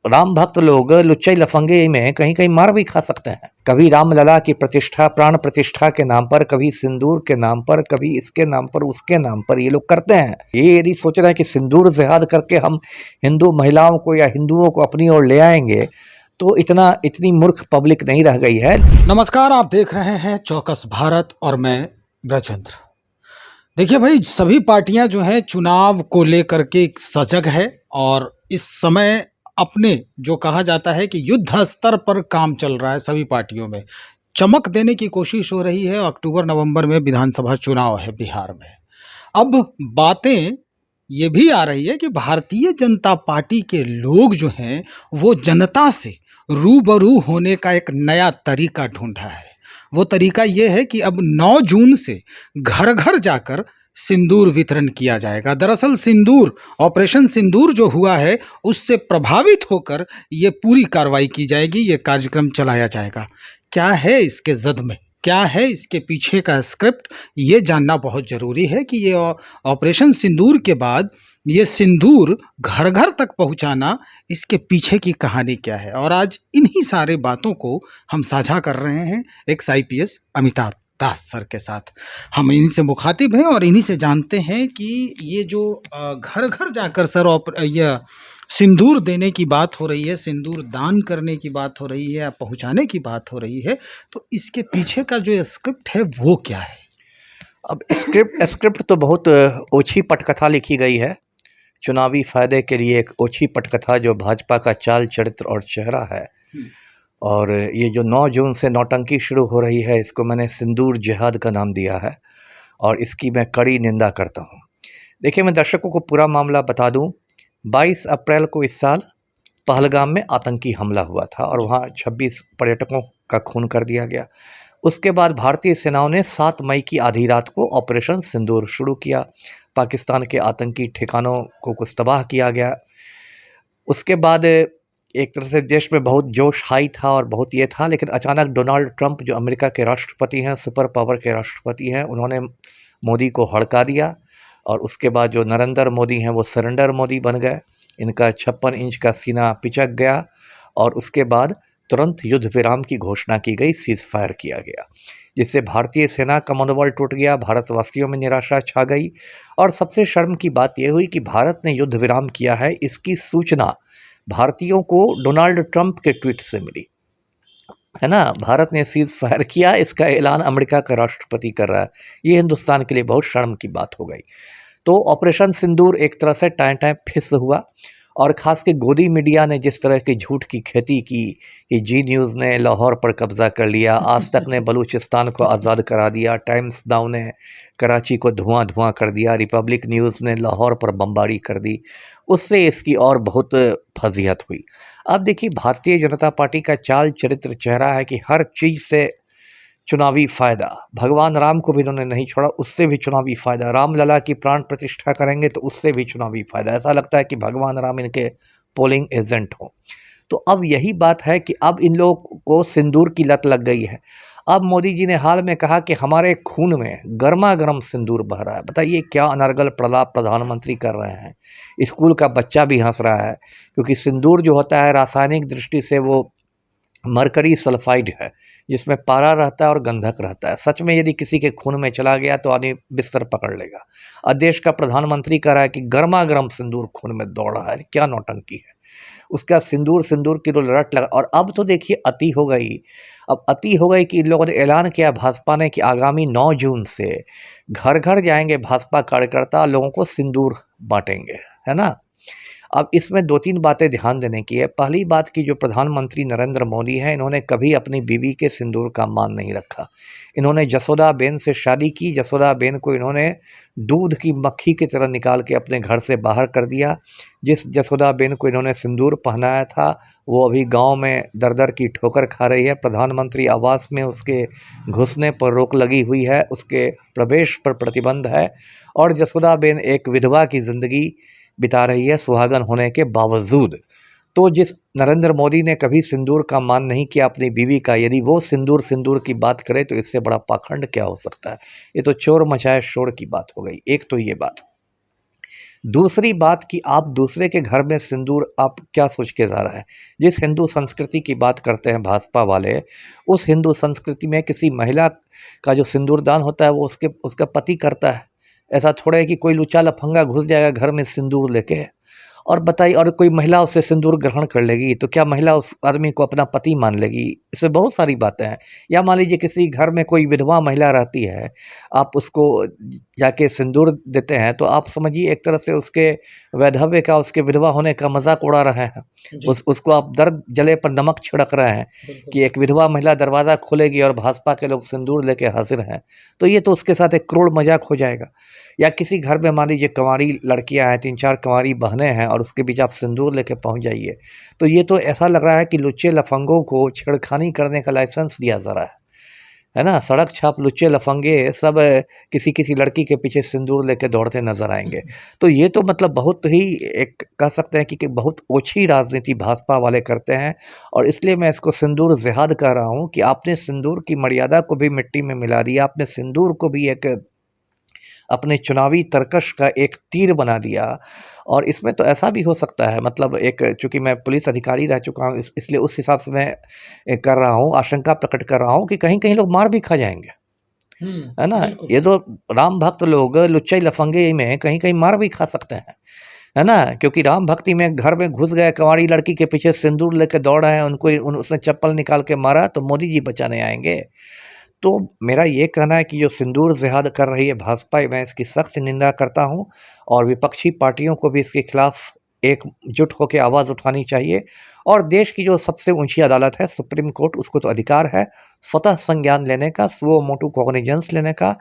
राम भक्त लोग लुच्चे लफंगे में कहीं कहीं मार भी खा सकते हैं। कभी रामलला की प्रतिष्ठा, प्राण प्रतिष्ठा के नाम पर, कभी सिंदूर के नाम पर, कभी इसके नाम पर, उसके नाम पर ये लोग करते हैं। ये यदि सोच रहे हैं कि सिंदूर जिहाद करके हम हिंदू महिलाओं को या हिंदुओं को अपनी ओर ले आएंगे, तो इतनी मूर्ख पब्लिक नहीं रह गई है। नमस्कार, आप देख रहे हैं चौकस भारत और मैं ब्रजेंद्र। देखिए भाई, सभी पार्टियां जो हैं चुनाव को लेकर के सजग है और इस समय अपने जो कहा जाता है कि युद्ध स्तर पर काम चल रहा है। सभी पार्टियों में चमक देने की कोशिश हो रही है। अक्टूबर नवंबर में विधानसभा चुनाव है बिहार में। अब बातें ये भी आ रही है कि भारतीय जनता पार्टी के लोग जो हैं वो जनता से रूबरू होने का एक नया तरीका ढूंढा है। वो तरीका ये है कि अब 9 जून से घर घर जाकर सिंदूर वितरण किया जाएगा। दरअसल सिंदूर ऑपरेशन सिंदूर जो हुआ है उससे प्रभावित होकर ये पूरी कार्रवाई की जाएगी, ये कार्यक्रम चलाया जाएगा। क्या है इसके जद में, क्या है इसके पीछे का स्क्रिप्ट, ये जानना बहुत ज़रूरी है कि ये ऑपरेशन सिंदूर के बाद ये सिंदूर घर घर तक पहुंचाना, इसके पीछे की कहानी क्या है। और आज इन्हीं सारे बातों को हम साझा कर रहे हैं एक्स IPS अमिताभ दास सर के साथ। हम इन्हीं से मुखातिब हैं और इन्हीं से जानते हैं कि ये जो घर घर जाकर सर यह सिंदूर देने की बात हो रही है, सिंदूर दान करने की बात हो रही है या पहुंचाने की बात हो रही है, तो इसके पीछे का जो स्क्रिप्ट है वो क्या है। अब स्क्रिप्ट तो बहुत ओछी पटकथा लिखी गई है। चुनावी फायदे के लिए एक ओछी पटकथा जो भाजपा का चाल चरित्र और चेहरा है। और ये जो 9 जून से नौटंकी शुरू हो रही है, इसको मैंने सिंदूर जिहाद का नाम दिया है और इसकी मैं कड़ी निंदा करता हूँ। देखिए, मैं दर्शकों को पूरा मामला बता दूँ। 22 अप्रैल को इस साल पहलगाम में आतंकी हमला हुआ था और वहाँ 26 पर्यटकों का खून कर दिया गया। उसके बाद भारतीय सेनाओं ने 7 मई की आधी रात को ऑपरेशन सिंदूर शुरू किया। पाकिस्तान के आतंकी ठिकानों को कुछ तबाह किया गया। उसके बाद एक तरह से देश में बहुत जोश हाई था और बहुत ये था, लेकिन अचानक डोनाल्ड ट्रंप जो अमेरिका के राष्ट्रपति हैं, सुपर पावर के राष्ट्रपति हैं, उन्होंने मोदी को हड़का दिया और उसके बाद जो नरेंद्र मोदी हैं वो सरेंडर मोदी बन गए। इनका 56 इंच का सीना पिचक गया और उसके बाद तुरंत युद्ध विराम की घोषणा की गई, सीज फायर किया गया, जिससे भारतीय सेना का मनोबल टूट गया, भारतवासियों में निराशा छा गई। और सबसे शर्म की बात यह हुई कि भारत ने युद्ध विराम किया है, इसकी सूचना भारतीयों को डोनाल्ड ट्रंप के ट्वीट से मिली, है ना। भारत ने सीज फायर किया, इसका ऐलान अमेरिका का राष्ट्रपति कर रहा है। ये हिंदुस्तान के लिए बहुत शर्म की बात हो गई। तो ऑपरेशन सिंदूर एक तरह से टाइम टाइम फिस हुआ और ख़ास के गोदी मीडिया ने जिस तरह की झूठ की खेती की कि जी न्यूज़ ने लाहौर पर कब्ज़ा कर लिया, आज तक ने बलूचिस्तान को आज़ाद करा दिया, टाइम्स नाउ ने कराची को धुआं धुआं कर दिया, रिपब्लिक न्यूज़ ने लाहौर पर बमबारी कर दी, उससे इसकी और बहुत फजीहत हुई। अब देखिए, भारतीय जनता पार्टी का चाल चरित्र चेहरा है कि हर चीज़ से चुनावी फ़ायदा। भगवान राम को भी इन्होंने नहीं छोड़ा, उससे भी चुनावी फ़ायदा। रामलला की प्राण प्रतिष्ठा करेंगे तो उससे भी चुनावी फ़ायदा। ऐसा लगता है कि भगवान राम इनके पोलिंग एजेंट हों। तो अब यही बात है कि अब इन लोगों को सिंदूर की लत लग गई है। अब मोदी जी ने हाल में कहा कि हमारे खून में गर्मा गर्म सिंदूर बह रहा है। बताइए क्या अनर्गल प्रलाप प्रधानमंत्री कर रहे हैं। स्कूल का बच्चा भी हंस रहा है, क्योंकि सिंदूर जो होता है रासायनिक दृष्टि से वो मरकरी सल्फाइड है, जिसमें पारा रहता है और गंधक रहता है। सच में यदि किसी के खून में चला गया तो आदमी बिस्तर पकड़ लेगा। और देश का प्रधानमंत्री कह रहा है कि गर्मा गर्म सिंदूर खून में दौड़ रहा है। क्या नौटंकी है। उसका सिंदूर की तो रट लगा। और अब तो देखिए अति हो गई। अब अति हो गई कि इन लोगों ने ऐलान किया भाजपा ने कि आगामी 9 जून से घर घर जाएंगे भाजपा कार्यकर्ता, लोगों को सिंदूर बांटेंगे, है ना। अब इसमें 2-3 बातें ध्यान देने की है। पहली बात कि जो प्रधानमंत्री नरेंद्र मोदी हैं, इन्होंने कभी अपनी बीवी के सिंदूर का मान नहीं रखा। इन्होंने जसोदाबेन से शादी की, जसोदाबेन को इन्होंने दूध की मक्खी की तरह निकाल के अपने घर से बाहर कर दिया। जिस जसोदाबेन को इन्होंने सिंदूर पहनाया था वो अभी गांव में दर-दर की ठोकर खा रही है। प्रधानमंत्री आवास में उसके घुसने पर रोक लगी हुई है, उसके प्रवेश पर प्रतिबंध है और जसोदाबेन एक विधवा की ज़िंदगी बिता रही है सुहागन होने के बावजूद। तो जिस नरेंद्र मोदी ने कभी सिंदूर का मान नहीं किया अपनी बीवी का, यदि वो सिंदूर की बात करे तो इससे बड़ा पाखंड क्या हो सकता है। ये तो चोर मचाए शोर की बात हो गई। एक तो ये बात। दूसरी बात कि आप दूसरे के घर में सिंदूर आप क्या सोच के जा रहा है। जिस हिंदू संस्कृति की बात करते हैं भाजपा वाले, उस हिंदू संस्कृति में किसी महिला का जो सिंदूरदान होता है वो उसका पति करता है। ऐसा थोड़ा है कि कोई लुच्चा लफंगा घुस जाएगा घर में सिंदूर लेके और बताइए, और कोई महिला उससे सिंदूर ग्रहण कर लेगी तो क्या महिला उस आदमी को अपना पति मान लेगी? इसमें बहुत सारी बातें हैं। या मान लीजिए किसी घर में कोई विधवा महिला रहती है, आप उसको जाके सिंदूर देते हैं तो आप समझिए एक तरह से उसके वैधव्य का, उसके विधवा होने का मजाक उड़ा रहे हैं। जी, उसको आप दर्द जले पर नमक छिड़क रहे हैं बिल्कुल। कि एक विधवा महिला दरवाज़ा खोलेगी और भाजपा के लोग सिंदूर लेके हाजिर हैं। तो ये तो उसके साथ एक क्रूर मजाक हो जाएगा। या किसी घर में मान लीजिए कंवारी लड़कियां हैं, 3-4 कंवारी बहनें हैं और उसके बीच आप सिंदूर लेके पहुंच जाइए, तो ये तो ऐसा लग रहा है कि लुच्चे लफंगों को छेड़खानी करने का लाइसेंस दिया जा रहा है ना? सड़क छाप लुच्चे लफंगे सब किसी किसी लड़की के पीछे सिंदूर लेके दौड़ते नजर आएंगे। तो ये तो मतलब बहुत ही एक कह सकते हैं कि बहुत ओछी राजनीति भाजपा वाले करते हैं। और इसलिए मैं इसको सिंदूर जिहाद कह रहा हूँ कि आपने सिंदूर की मर्यादा को भी मिट्टी में मिला दिया। आपने सिंदूर को भी एक अपने चुनावी तरकश का एक तीर बना दिया। और इसमें तो ऐसा भी हो सकता है, मतलब एक, चूँकि मैं पुलिस अधिकारी रह चुका हूँ इसलिए उस हिसाब से मैं कर रहा हूँ, आशंका प्रकट कर रहा हूँ कि कहीं-कहीं लोग मार भी खा जाएँगे, है ना? बिल्कुल। ये तो राम भक्त लोग लुच्चे लफंगे में कहीं-कहीं मार भी खा सकते हैं, है ना? क्योंकि राम भक्ति में घर में घुस गए, कंवारी लड़की के पीछे सिंदूर लेके दौड़ रहे हैं, उसने चप्पल निकाल के मारा तो मोदी जी बचाने आएँगे। तो मेरा ये कहना है कि जो सिंदूर जिहाद कर रही है भाजपा, मैं इसकी सख्त निंदा करता हूँ और विपक्षी पार्टियों को भी इसके खिलाफ एकजुट होकर आवाज़ उठानी चाहिए। और देश की जो सबसे ऊंची अदालत है सुप्रीम कोर्ट, उसको तो अधिकार है स्वतः संज्ञान लेने का, सुओ मोटू कॉग्निजेंस लेने का।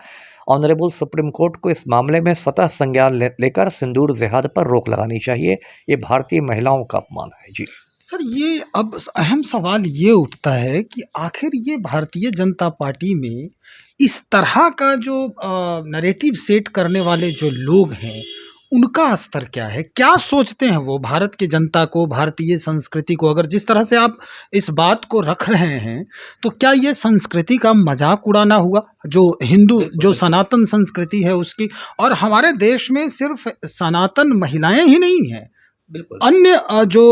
ऑनरेबल सुप्रीम कोर्ट को इस मामले में स्वतः संज्ञान लेकर सिंदूर जिहाद पर रोक लगानी चाहिए। ये भारतीय महिलाओं का अपमान है। जी। सर, ये अब अहम सवाल ये उठता है कि आखिर ये भारतीय जनता पार्टी में इस तरह का जो नैरेटिव सेट करने वाले जो लोग हैं, उनका स्तर क्या है? क्या सोचते हैं वो भारत की जनता को, भारतीय संस्कृति को? अगर जिस तरह से आप इस बात को रख रहे हैं, तो क्या ये संस्कृति का मजाक उड़ाना हुआ? जो हिंदू, जो सनातन संस्कृति है उसकी, और हमारे देश में सिर्फ सनातन महिलाएं ही नहीं हैं, बिल्कुल। अन्य जो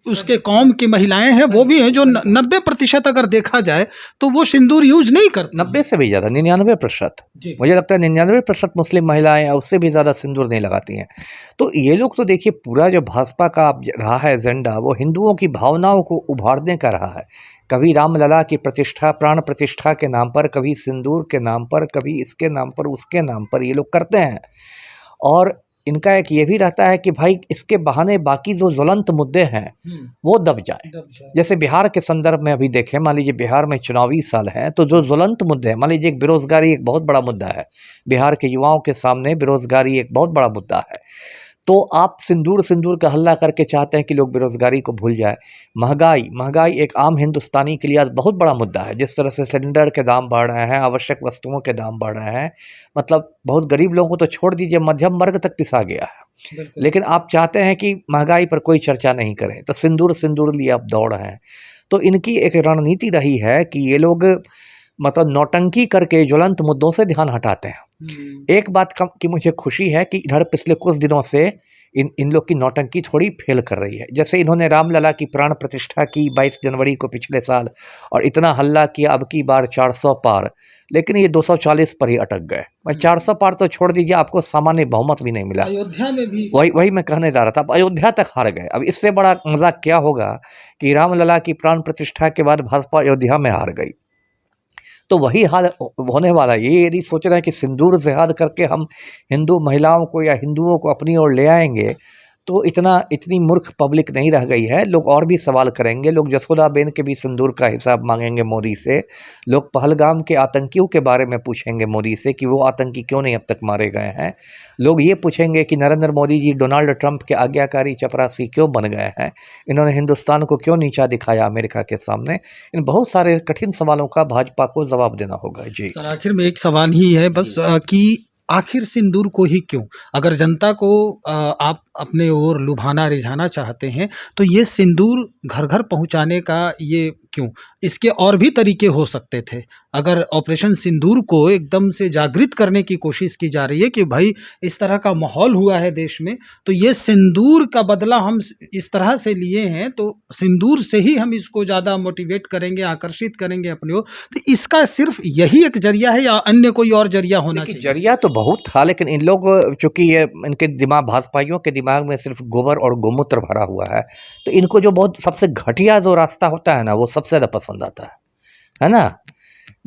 उसके कौम की महिलाएं हैं वो भी हैं, जो 90% अगर देखा जाए तो वो सिंदूर यूज नहीं करती। 90 से भी ज़्यादा, 99%। जी। मुझे लगता है 99% मुस्लिम महिलाएं हैं, उससे भी ज़्यादा सिंदूर नहीं लगाती हैं। तो ये लोग तो देखिए, पूरा जो भाजपा का अब रहा है एजेंडा, वो हिंदुओं की भावनाओं को उभारने का रहा है। कभी रामलला की प्रतिष्ठा, प्राण प्रतिष्ठा के नाम पर, कभी सिंदूर के नाम पर, कभी इसके नाम पर, उसके नाम पर ये लोग करते हैं। और इनका एक ये भी रहता है कि भाई इसके बहाने बाकी जो ज्वलंत मुद्दे हैं वो दब जाएं। जैसे बिहार के संदर्भ में अभी देखें, मान लीजिए बिहार में चुनावी साल है, तो जो ज्वलंत मुद्दे हैं, मान लीजिए एक बेरोजगारी एक बहुत बड़ा मुद्दा है, बिहार के युवाओं के सामने बेरोजगारी एक बहुत बड़ा मुद्दा है। तो आप सिंदूर का हल्ला करके चाहते हैं कि लोग बेरोजगारी को भूल जाए। महंगाई एक आम हिंदुस्तानी के लिए आज बहुत बड़ा मुद्दा है। जिस तरह से सिलेंडर के दाम बढ़ रहे हैं, आवश्यक वस्तुओं के दाम बढ़ रहे हैं, मतलब बहुत गरीब लोगों को तो छोड़ दीजिए, मध्यम वर्ग तक पिसा गया है। लेकिन आप चाहते हैं कि महंगाई पर कोई चर्चा नहीं करें, तो सिंदूर लिए आप दौड़ रहे हैं। तो इनकी एक रणनीति रही है कि ये लोग मतलब नौटंकी करके ज्वलंत मुद्दों से ध्यान हटाते हैं। एक बात की मुझे खुशी है कि इधर पिछले कुछ दिनों से इन लोग की नौटंकी थोड़ी फेल कर रही है। जैसे इन्होंने रामलला की प्राण प्रतिष्ठा की 22 जनवरी को पिछले साल, और इतना हल्ला किया, अब की बार 400 पार, लेकिन ये 240 पर ही अटक गए। मैं 400 पार तो छोड़ दीजिए, आपको सामान्य बहुमत भी नहीं मिला। अयोध्या में भी वही मैं कहने जा रहा था, अब अयोध्या तक हार गए। अब इससे बड़ा मजाक क्या होगा कि रामलला की प्राण प्रतिष्ठा के बाद भाजपा अयोध्या में हार गई। तो वही हाल होने वाला है। ये यदि सोच रहे हैं कि सिंदूर जिहाद करके हम हिंदू महिलाओं को या हिंदुओं को अपनी ओर ले आएंगे, तो इतनी मूर्ख पब्लिक नहीं रह गई है। लोग और भी सवाल करेंगे, लोग जसोदाबेन के भी सिंदूर का हिसाब मांगेंगे मोदी से। लोग पहलगाम के आतंकियों के बारे में पूछेंगे मोदी से कि वो आतंकी क्यों नहीं अब तक मारे गए हैं। लोग ये पूछेंगे कि नरेंद्र मोदी जी डोनाल्ड ट्रंप के आज्ञाकारी चपरासी क्यों बन गए हैं, इन्होंने हिंदुस्तान को क्यों नीचा दिखाया अमेरिका के सामने। इन बहुत सारे कठिन सवालों का भाजपा को जवाब देना होगा। जी सर, आखिर में एक सवाल ही है बस, कि आखिर सिंदूर को ही क्यों? अगर जनता को आप अपने ओर लुभाना रिझाना चाहते हैं, तो ये सिंदूर घर घर पहुंचाने का ये क्यों? इसके और भी तरीके हो सकते थे। अगर ऑपरेशन सिंदूर को एकदम से जागृत करने की कोशिश की जा रही है कि भाई इस तरह का माहौल हुआ है देश में, तो ये सिंदूर का बदला हम इस तरह से लिए हैं, तो सिंदूर से ही हम इसको ज़्यादा मोटिवेट करेंगे, आकर्षित करेंगे अपनी ओर। तो इसका सिर्फ यही एक ज़रिया है या अन्य कोई और ज़रिया होना देखिए, चाहिए? ज़रिया तो बहुत था, लेकिन इन लोग चूँकि ये इनके दिमाग भाजपाइयों के दिमाग में सिर्फ़ गोबर और गोमूत्र भरा हुआ है, तो इनको जो बहुत सबसे घटिया जो रास्ता होता है ना, वो सबसे ज़्यादा पसंद आता है ना?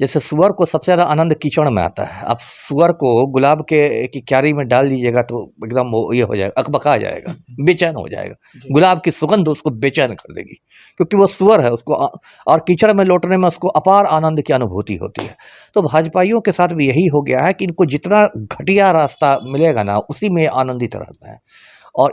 जैसे सुअर को सबसे ज़्यादा आनंद कीचड़ में आता है। आप सुअर को गुलाब के की क्यारी में डाल दीजिएगा तो एकदम वो ये हो जाएगा, अकबका जाएगा, बेचैन हो जाएगा। जी। गुलाब की सुगंध उसको बेचैन कर देगी, क्योंकि वो सुअर है, उसको और कीचड़ में लौटने में उसको अपार आनंद की अनुभूति होती है। तो भाजपाइयों के साथ भी यही हो गया है कि इनको जितना घटिया रास्ता मिलेगा ना, उसी में आनंदित रहते हैं। और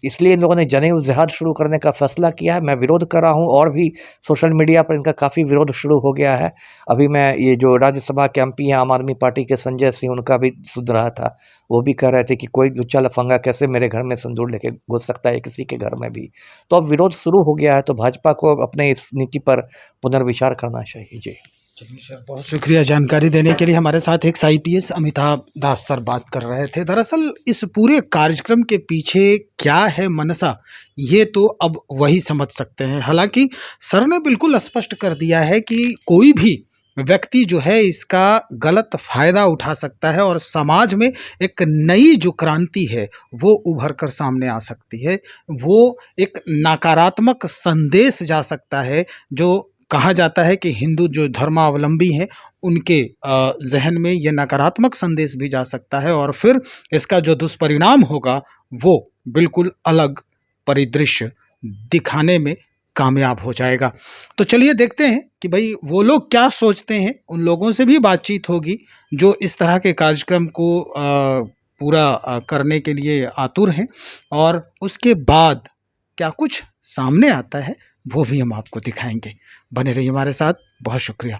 इसलिए इन लोगों ने जनेऊ जिहाद शुरू करने का फैसला किया है। मैं विरोध कर रहा हूँ, और भी सोशल मीडिया पर इनका काफ़ी विरोध शुरू हो गया है। अभी मैं ये जो राज्यसभा के एमपी हैं आम आदमी पार्टी के संजय सिंह, उनका भी सुन रहा था। वो भी कह रहे थे कि कोई लुच्चा लफंगा कैसे मेरे घर में सिंदूर लेके घुस सकता है, किसी के घर में भी। तो अब विरोध शुरू हो गया है, तो भाजपा को अपने इस नीति पर पुनर्विचार करना चाहिए। जी। चलिए सर, बहुत शुक्रिया जानकारी देने के लिए। हमारे साथ एक आईपीएस अमिताभ दास सर बात कर रहे थे। दरअसल इस पूरे कार्यक्रम के पीछे क्या है मनसा, ये तो अब वही समझ सकते हैं। हालाँकि सर ने बिल्कुल स्पष्ट कर दिया है कि कोई भी व्यक्ति जो है इसका गलत फ़ायदा उठा सकता है और समाज में एक नई जो क्रांति है वो उभर कर सामने आ सकती है। वो एक नकारात्मक संदेश जा सकता है, जो कहा जाता है कि हिंदू जो धर्मावलंबी हैं उनके ज़हन में ये नकारात्मक संदेश भी जा सकता है और फिर इसका जो दुष्परिणाम होगा वो बिल्कुल अलग परिदृश्य दिखाने में कामयाब हो जाएगा। तो चलिए देखते हैं कि भाई वो लोग क्या सोचते हैं। उन लोगों से भी बातचीत होगी जो इस तरह के कार्यक्रम को पूरा करने के लिए आतुर हैं, और उसके बाद क्या कुछ सामने आता है वो भी हम आपको दिखाएंगे। बने रहिए हमारे साथ। बहुत शुक्रिया।